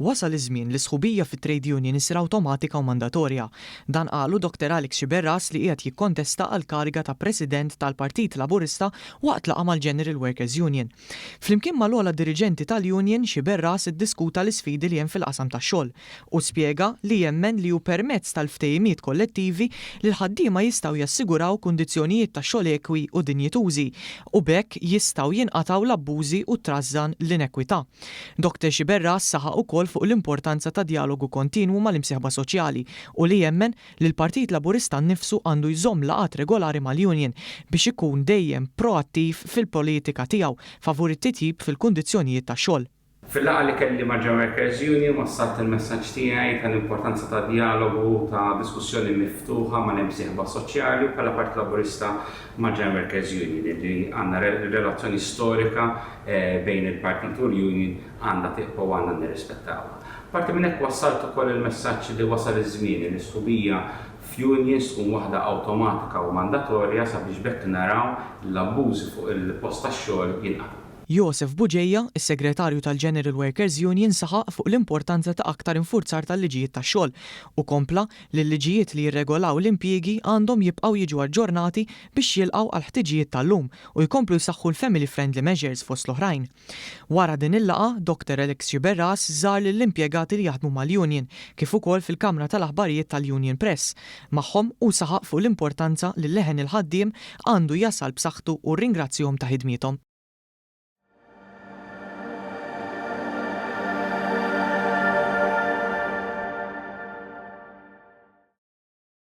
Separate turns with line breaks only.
Wasal iż-żmien li sħubija fit-trade union isir awtomatika u mandatorja. Dan qalu Dr. Alex Xiberras li qiegħed jikkontesta għal kariga ta' President tal-Partit Laburista waqt laqgħa mal-General Workers Union. Flimkien mal-ogħla diriġenti tal-Union Xiberras iddiskuta l-isfidi li hemm fil-qasam tax-xogħol u spjega li jemmen li hu permezz tal-ftehimiet kollettivi li l-ħaddiema jistgħu jassiguraw kundizzjonijiet tax-xogħol ekwi u dinjitużi u bekk jistgħu jinqataw l-abbużi u trażżan l-inekwità. Dr. Xiberras saħaq ukoll fuq l-importanza ta' dialogu kontinwu mal-imsieħba soċjali u li jemmen li l-Partit Laburista nnifsu għandu jżomm laqat regolari mal-Union biex ikun dejjem proattiv fil-politika tiegħu favur it-titjib fil-kundizzjonijiet tax-xogħol.
Fil-laqgħa li kelli ma' General Workers Union wassalt il-messaġġ tiegħi tal-importanza ta' dialogu ta' diskussjoni miftuħa mal-imsieħba soċjali u bħala Partit Laburista ma' General Workers Union li għandna relazzjoni storika bejn il-Partit u l-Union għandha tibqa' u għandna nirrispettawha. Parti minn hekk wassalt ukoll il-messaġġ li wasal iż-żmien li s-sħubija f'unions tkun waħda awtomatika u mandatorja sabiex bekk naraw l-abbużi fuq il-post tax-xogħol jinqata'.
Joseph Buġejja, is-segretarju tal-General Workers Union, saħaq fuq l-importanza ta' aktar infurzar tal-liġijiet tax-xogħol u kompla li l-liġijiet li jirregolaw l-impjiegi għandhom jibqgħu jiġu aġġornati biex jilqgħu għal ħtiġijiet tal-lum u jkomplu jsaħħu l-family friendly measures fost l-oħrajn. Wara din il-laqgħa, Dr. Alex Xiberras żar lill-impjegati li jaħdmu mal-Union kif ukoll fil-Kamra tal-Aħbarijiet tal-Union Press. Magħhom u saħaq fuq l-importanza li leħen il-ħaddiem għandu jasal b'saħħtu u rringrazzjahom ta' ħidmithom.